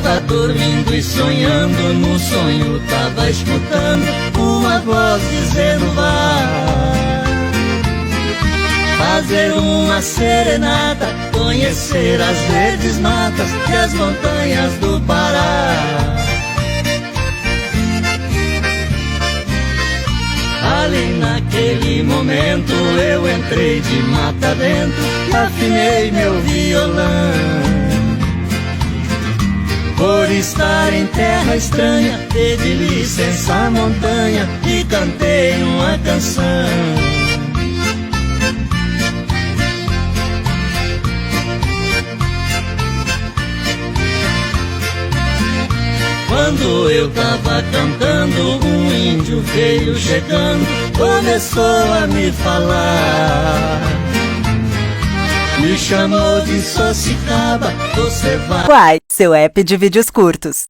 Tava dormindo e sonhando, no sonho tava escutando uma voz dizendo vá fazer uma serenata, conhecer as verdes matas e as montanhas do Pará. Ali naquele momento eu entrei de mata dentro e afinei meu violão. Por estar em terra estranha, pedi licença à montanha e cantei uma canção. Quando eu tava cantando, um índio veio chegando, começou a me falar. Me chamou de Socicaba, você vai... Quai, seu app de vídeos curtos.